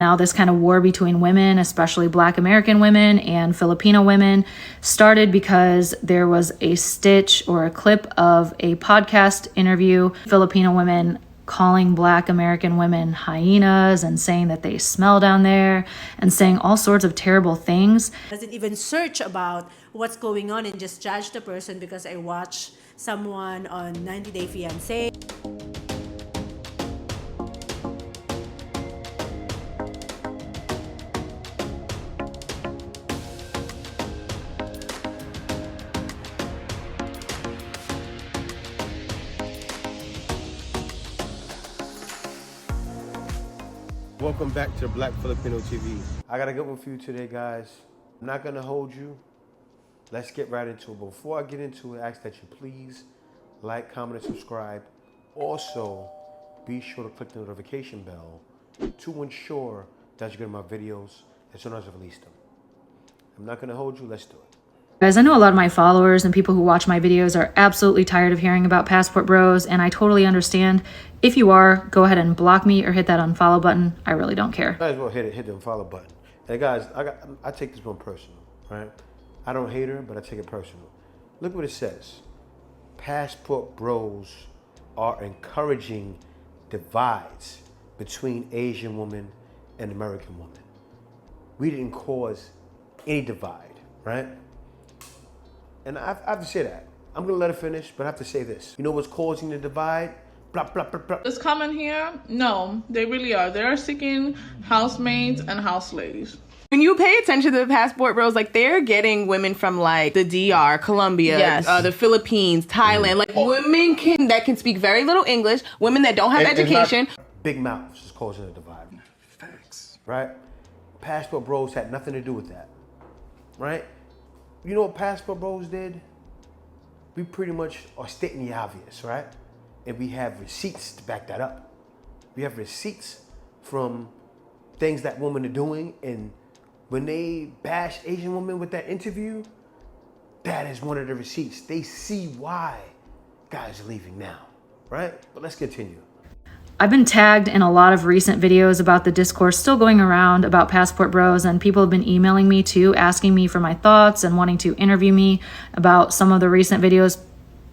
Now, this kind of war between women, especially Black American women and Filipino women, started because there was a stitch or a clip of a podcast interview, Filipino women calling Black American women hyenas and saying that they smell down there and saying all sorts of terrible things. Doesn't even search about what's going on and just judge the person because I watch someone on 90 Day Fiancé. Welcome back to Black Filipino TV. I got a good one for you today, guys. I'm not gonna hold you. Let's get right into it. But before I get into it, I ask that you please like, comment, and subscribe. Also, be sure to click the notification bell to ensure that you get my videos as soon as I release them. I'm not gonna hold you, let's do it. Guys, I know a lot of my followers and people who watch my videos are absolutely tired of hearing about passport bros, and I totally understand. If you are, go ahead and block me or hit that unfollow button. I really don't care. Might as well hit the unfollow button. And guys, I take this one personal, right? I don't hate her, but I take it personal. Look what it says. Passport bros are encouraging divides between Asian women and American women. We didn't cause any divide, right? And I have to say that. I'm gonna let her finish, but I have to say this. You know what's causing the divide? Blah, blah, blah, blah. This comment here, no, they really are. They're seeking housemaids and house slaves. When you pay attention to the passport bros, like they're getting women from like the DR, Colombia, Yes. The Philippines, Thailand, like women that can speak very little English, women that don't have education. Big mouths is causing the divide. Facts. Right? Passport bros had nothing to do with that. Right? You know what passport bros did? We pretty much are stating the obvious, right? And we have receipts to back that up. We have receipts from things that women are doing, and when they bash Asian women with that interview, that is one of the receipts. They see why guys are leaving now, right? But let's continue. I've been tagged in a lot of recent videos about the discourse still going around about passport bros, and people have been emailing me too, asking me for my thoughts and wanting to interview me about some of the recent videos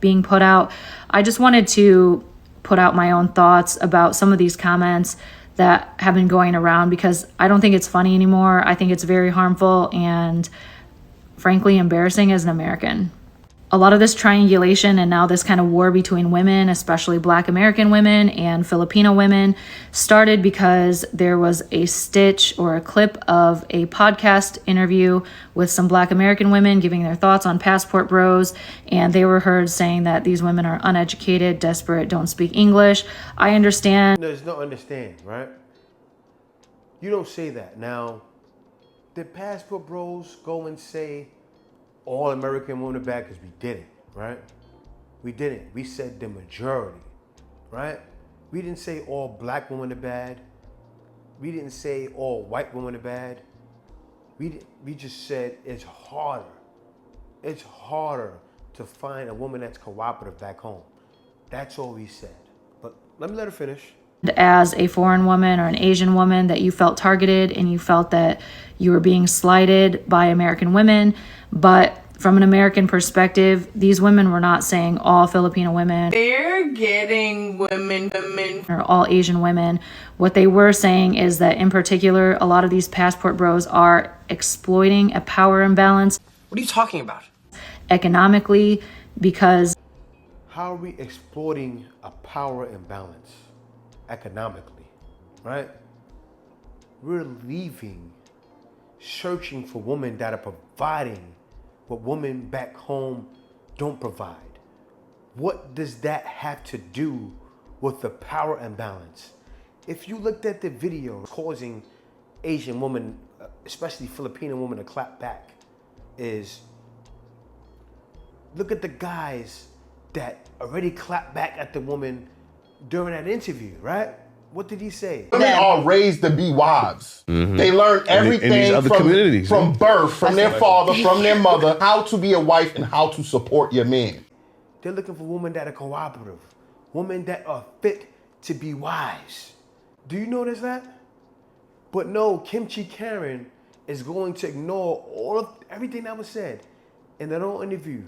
being put out. I just wanted to put out my own thoughts about some of these comments that have been going around because I don't think it's funny anymore. I think it's very harmful and frankly embarrassing as an American. A lot of this triangulation and now this kind of war between women, especially Black American women and Filipino women, started because there was a stitch or a clip of a podcast interview with some Black American women giving their thoughts on passport bros, and they were heard saying that these women are uneducated, desperate, don't speak English. I understand. There's no understand, right? You don't say that. Now, did passport bros go and say all American women are bad? Because we didn't, right? We didn't. We said the majority, right? We didn't say all Black women are bad. We didn't say all white women are bad. We just said it's harder. It's harder to find a woman that's cooperative back home. That's all we said. But let me let her finish. As a foreign woman or an Asian woman, that you felt targeted and you felt that you were being slighted by American women. But from an American perspective, these women were not saying all Filipino women. They're getting women Or all Asian women. What they were saying is that in particular, a lot of these passport bros are exploiting a power imbalance. What are you talking about? Economically, because How are we exploiting a power imbalance economically, right? We're leaving, searching for women that are providing what women back home don't provide. What does that have to do with the power imbalance? If you looked at the video causing Asian women, especially Filipino women, to clap back, is look at the guys that already clapped back at the woman during that interview, right? What did he say? Women are raised to be wives. They learn everything in these other communities, from birth, from their father, from their mother, how to be a wife and how to support your man. They're looking for women that are cooperative, women that are fit to be wives. Do you notice that? But no, Kimchi Karen is going to ignore everything that was said in that old interview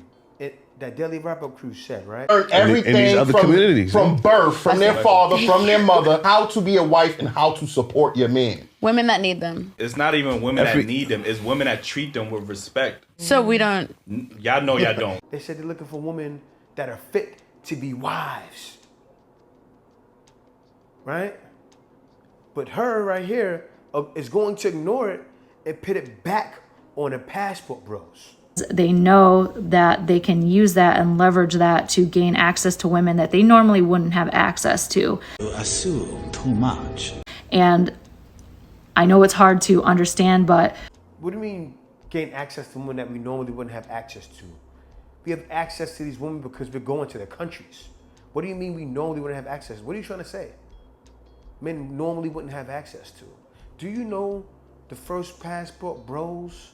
that Daily Wrap-Up Crew said, right? Learn everything in these other communities, from birth, from their father, from their mother, how to be a wife and how to support your man. Women that need them. It's not even women that need them. It's women that treat them with respect. So we don't. Y'all know y'all don't. They said they're looking for women that are fit to be wives. Right? But her right here is going to ignore it and put it back on the passport bros. They know that they can use that and leverage that to gain access to women that they normally wouldn't have access to. You assume too much. And I know it's hard to understand, but... What do you mean gain access to women that we normally wouldn't have access to? We have access to these women because we're going to their countries. What do you mean we normally wouldn't have access? What are you trying to say? Men normally wouldn't have access to. Do you know the first passport bros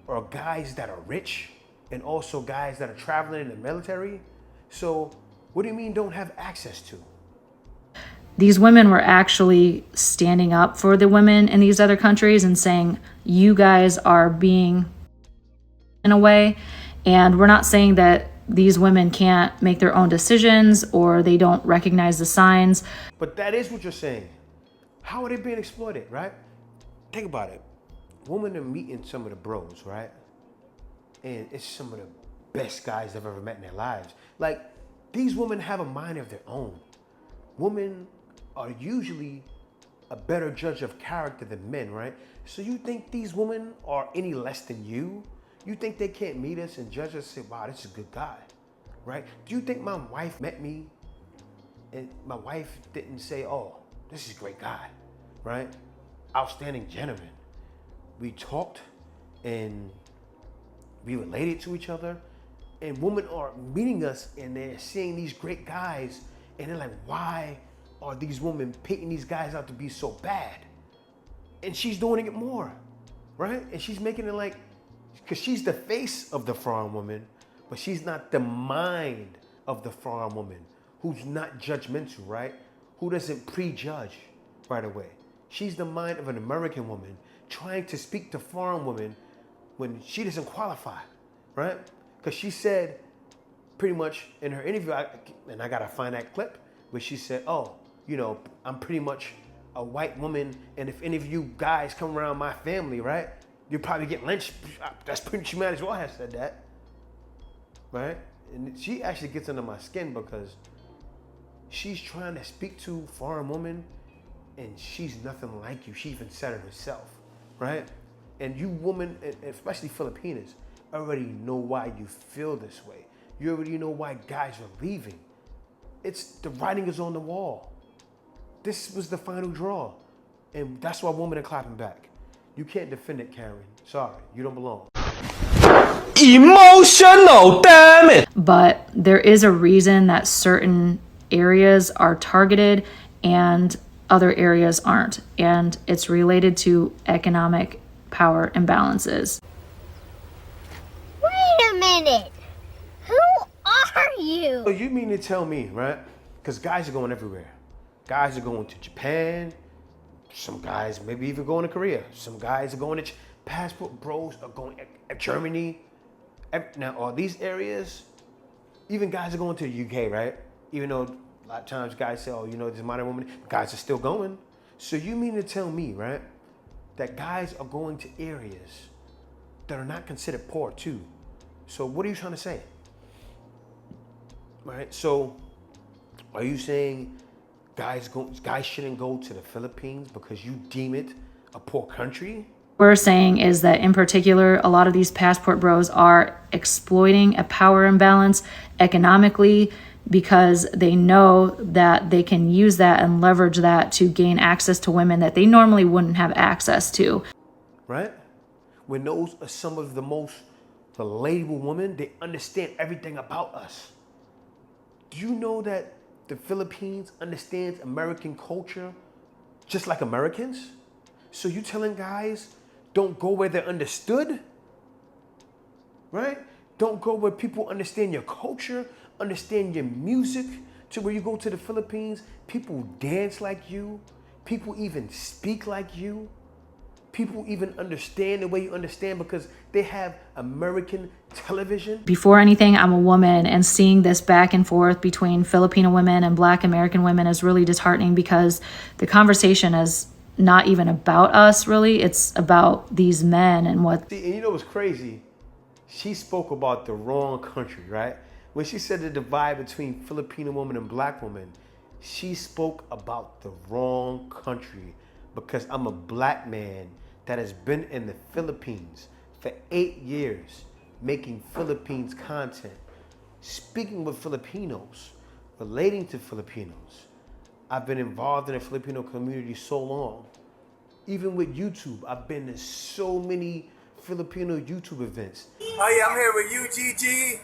are guys that are rich and also guys that are traveling in the military? So what do you mean don't have access to? These women were actually standing up for the women in these other countries and saying, you guys are being in a way. And we're not saying that these women can't make their own decisions or they don't recognize the signs. But that is what you're saying. How are they being exploited, right? Think about it. Women are meeting some of the bros, right? And it's some of the best guys they've ever met in their lives. Like, these women have a mind of their own. Women are usually a better judge of character than men, right? So you think these women are any less than you? You think they can't meet us and judge us and say, wow, this is a good guy, right? Do you think my wife met me and my wife didn't say, oh, this is a great guy, right? Outstanding gentleman. We talked and we related to each other, and women are meeting us and they're seeing these great guys and they're like, why are these women picking these guys out to be so bad? And she's doing it more, right? And she's making it like, because she's the face of the foreign woman, but she's not the mind of the foreign woman, who's not judgmental, right? Who doesn't prejudge right away. She's the mind of an American woman trying to speak to foreign women when she doesn't qualify, right? Because she said pretty much in her interview, and I gotta find that clip, where she said, oh, you know, I'm pretty much a white woman, and if any of you guys come around my family, right, you'll probably get lynched. That's pretty, she might as well have said that, right? And she actually gets under my skin because she's trying to speak to a foreign woman and she's nothing like you. She even said it herself, right? And you women, especially Filipinas, already know why you feel this way. You already know why guys are leaving. The writing is on the wall. This was the final draw. And that's why women are clapping back. You can't defend it, Karen. Sorry, you don't belong. Emotional, damn it! But there is a reason that certain areas are targeted and other areas aren't. And it's related to economic power imbalances. Wait a minute. Who are you? So you mean to tell me, right? Because guys are going everywhere. Guys are going to Japan. Some guys maybe even going to Korea. Some guys are going to passport bros are going to Germany. Now, are these areas, even guys are going to the UK, right? Even though a lot of times guys say, oh, you know, this modern woman, guys are still going. So you mean to tell me, right, that guys are going to areas that are not considered poor too? So what are you trying to say? Right? So are you saying guys shouldn't go to the Philippines because you deem it a poor country? What we're saying is that in particular, a lot of these passport bros are exploiting a power imbalance economically because they know that they can use that and leverage that to gain access to women that they normally wouldn't have access to. Right? When those are some of the most relatable women, they understand everything about us. Do you know that the Philippines understands American culture just like Americans? So you telling guys don't go where they're understood? Right? Don't go where people understand your culture, understand your music, to where you go to the Philippines, people dance like you, people even speak like you. People even understand the way you understand because they have American television. Before anything, I'm a woman, and seeing this back and forth between Filipino women and Black American women is really disheartening because the conversation is not even about us, really. It's about these men and what... See, and you know what's crazy? She spoke about the wrong country, right? When she said the divide between Filipino women and Black women, she spoke about the wrong country because I'm a Black man that has been in the Philippines for 8 years making Philippines content, speaking with Filipinos, relating to Filipinos. I've been involved in the Filipino community so long. Even with YouTube, I've been to so many Filipino YouTube events. Oh yeah, I'm here with UGG.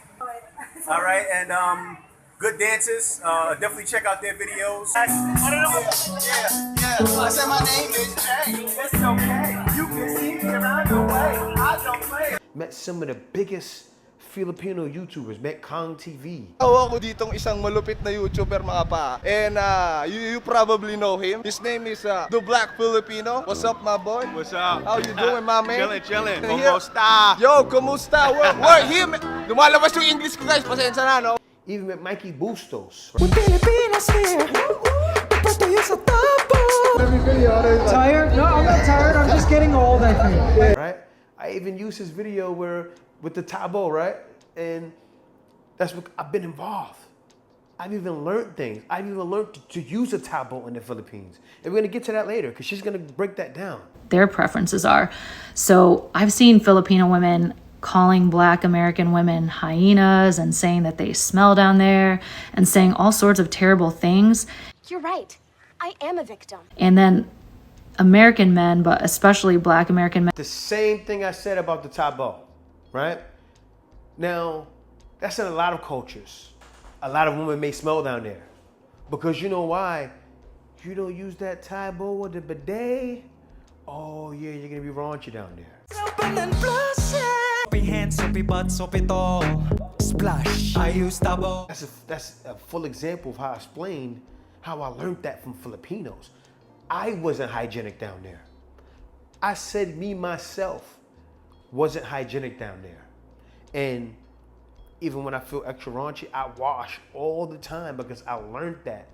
All right, and good dancers. Definitely check out their videos. Yeah. I said my name is Jay. It's okay. You can see me around the way. I don't play. Met some of the biggest Filipino YouTubers, met Kong TV. Ako ditong isang malupit na YouTuber mga pa. And you probably know him. His name is The Black Filipino. What's up, my boy? What's up? How you doing, my man? Chillin'. Kumusta? Yo, kumusta? We're here. Lumalabas yung English ko, guys. Pasensya na, no? Even met Mikey Bustos. Filipinas here. Tired? No, I'm not tired. I'm just getting old, I think. Right? I even used his video where with the tabo, right? And that's what I've been involved. I've even learned things. I've even learned to use a tabo in the Philippines. And we're gonna get to that later because she's gonna break that down. their preferences are. So I've seen Filipino women calling Black American women hyenas and saying that they smell down there and saying all sorts of terrible things. You're right. I am a victim. And then American men, but especially Black American men. The same thing I said about the tabo, right? Now, that's in a lot of cultures. A lot of women may smell down there. Because you know why? You don't use that tabo or the bidet. Oh yeah, you're gonna be raunchy down there. Splash. I use tabo. That's a full example of how I explained how I learned that from Filipinos. I wasn't hygienic down there. I said me myself wasn't hygienic down there. And even when I feel extra raunchy, I wash all the time because I learned that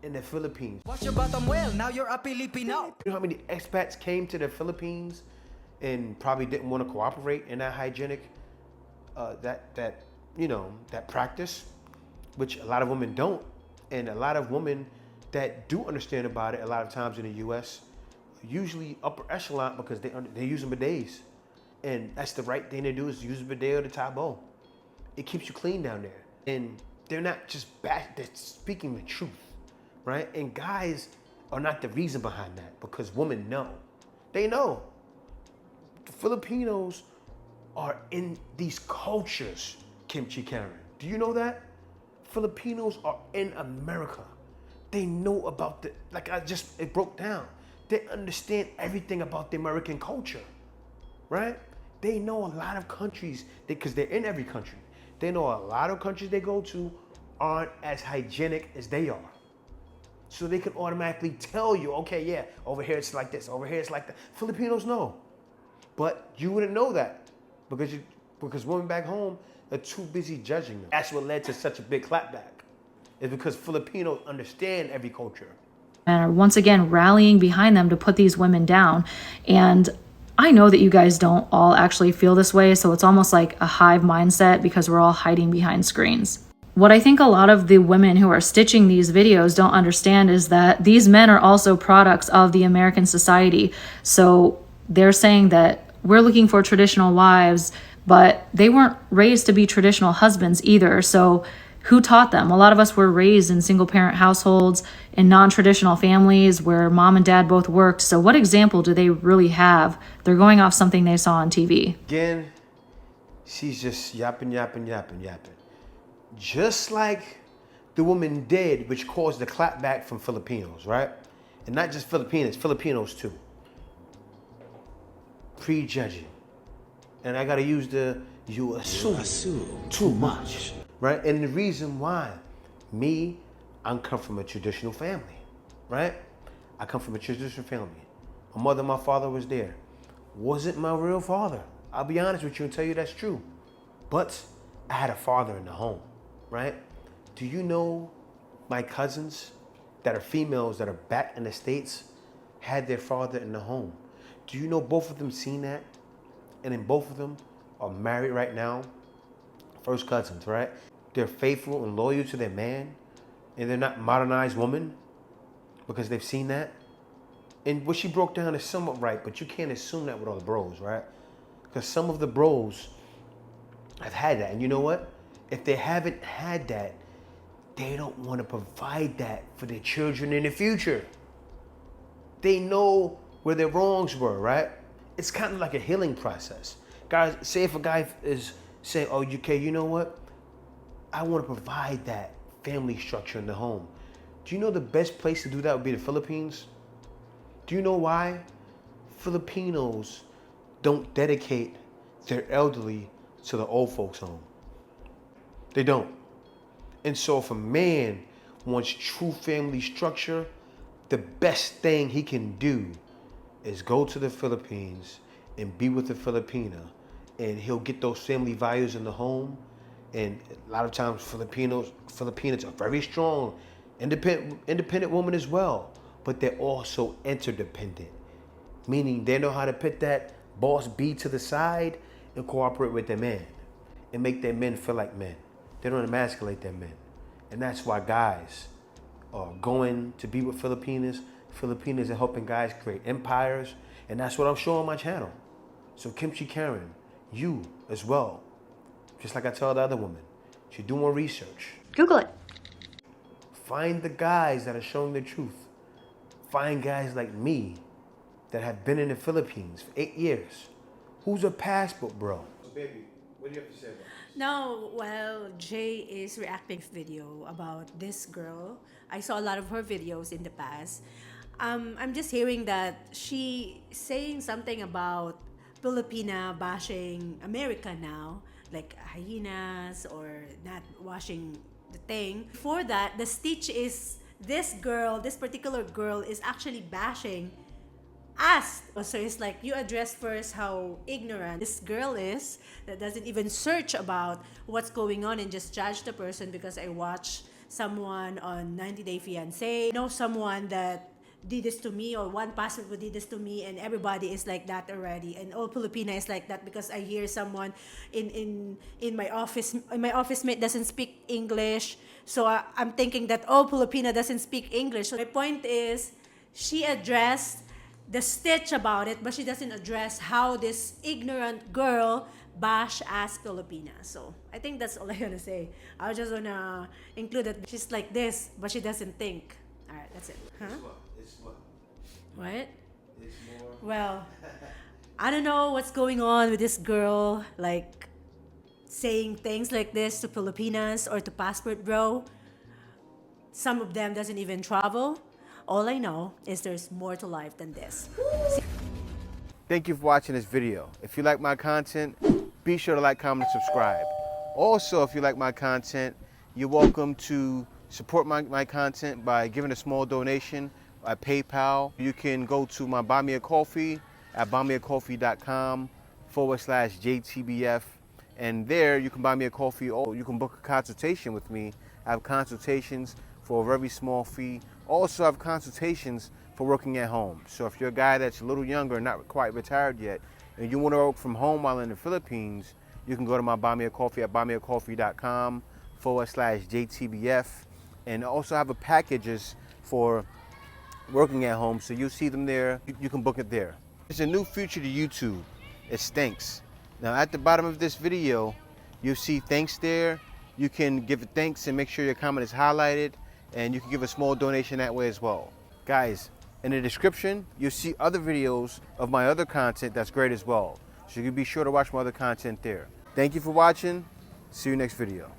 in the Philippines. Wash your bottom well, now you're a Filipino. You know how many expats came to the Philippines and probably didn't want to cooperate in that hygienic, that practice, which a lot of women don't. And a lot of women that do understand about it a lot of times in the U.S., usually upper echelon because they're using bidets. And that's the right thing to do is use a bidet or the tabo. It keeps you clean down there. And they're not just they're speaking the truth, right? And guys are not the reason behind that because women know. They know. The Filipinos are in these cultures, Kimchi Karen. Do you know that? Filipinos are in America. They know about it broke down. They understand everything about the American culture, right? They know a lot of countries, because they're in every country. They know a lot of countries they go to aren't as hygienic as they are. So they can automatically tell you, okay, yeah, over here it's like this, over here it's like that. Filipinos know. But you wouldn't know that because women back home are too busy judging them. That's what led to such a big clapback. It's because Filipinos understand every culture. And are once again rallying behind them to put these women down. And I know that you guys don't all actually feel this way, so it's almost like a hive mindset because we're all hiding behind screens. What I think a lot of the women who are stitching these videos don't understand is that these men are also products of the American society. So they're saying that we're looking for traditional wives, but they weren't raised to be traditional husbands either. So who taught them? A lot of us were raised in single-parent households, in non-traditional families where mom and dad both worked. So what example do they really have? They're going off something they saw on TV. Again, she's just yapping. Just like the woman did, which caused the clapback from Filipinos, right? And not just Filipinos too. Prejudging. And I gotta use you assume too much. Right? And the reason why, I come from a traditional family, right? I come from a traditional family. My mother and my father was there. Wasn't my real father. I'll be honest with you and tell you that's true. But I had a father in the home, right? Do you know my cousins that are females that are back in the States had their father in the home? Do you know both of them seen that? And then both of them are married right now. First cousins, right? They're faithful and loyal to their man, and they're not modernized women because they've seen that. And what she broke down is somewhat right, but you can't assume that with all the bros, right? Because some of the bros have had that. And you know what? If they haven't had that, they don't want to provide that for their children in the future. They know where their wrongs were, right? It's kind of like a healing process. Guys, say if a guy is saying, oh, okay, you know what? I want to provide that family structure in the home. Do you know the best place to do that would be the Philippines? Do you know why? Filipinos don't dedicate their elderly to the old folks home. They don't. And so if a man wants true family structure, the best thing he can do is go to the Philippines and be with a Filipina, and he'll get those family values in the home. And a lot of times Filipinas are very strong, independent women as well, but they're also interdependent, meaning they know how to put that boss B to the side and cooperate with their men and make their men feel like men. They don't emasculate their men. And that's why guys are going to be with Filipinas. Filipinas are helping guys create empires, and that's what I'm showing on my channel. So Kimchi Karen, you as well, just like I tell the other women, should do more research. Google it. Find the guys that are showing the truth. Find guys like me that have been in the Philippines for 8 years. Who's a passport bro? Baby, what do you have to say about this? No, while Jay is reacting to video about this girl, I saw a lot of her videos in the past. I'm just hearing that she saying something about Filipina bashing America now, like hyenas or not washing the thing. Before that, the stitch is this girl, this particular girl is actually bashing us. So it's like you address first how ignorant this girl is that doesn't even search about what's going on and just judge the person because I watch someone on 90 Day Fiancé, know someone that did this to me, or one pastor who did this to me, and everybody is like that already, and all Filipina is like that because I hear someone in my office mate doesn't speak English, so I'm thinking that all Filipina doesn't speak English. So my point is, she addressed the stitch about it, but she doesn't address how this ignorant girl bash as Filipina. So I think that's all I gotta say. I just wanna include that she's like this, but she doesn't think. All right, that's it. Huh? It's what? What? It's more. Well, I don't know what's going on with this girl, like saying things like this to Filipinas or to passport bro. Some of them doesn't even travel. All I know is there's more to life than this. Thank you for watching this video. If you like my content, be sure to like, comment, and subscribe. Also, if you like my content, you're welcome to support my content by giving a small donation by PayPal. You can go to my Buy Me a Coffee at buymeacoffee.com/JTBF. And there you can buy me a coffee, or you can book a consultation with me. I have consultations for a very small fee. Also, I have consultations for working at home. So if you're a guy that's a little younger and not quite retired yet, and you want to work from home while in the Philippines, you can go to my Buy Me a Coffee at buymeacoffee.com/JTBF. And also have a packages for working at home, so you'll see them there. You can book it there. There's a new feature to YouTube. It stinks. Now at the bottom of this video, you'll see thanks there. You can give it thanks and make sure your comment is highlighted, and you can give a small donation that way as well. Guys, in the description, you'll see other videos of my other content that's great as well. So you can be sure to watch my other content there. Thank you for watching. See you next video.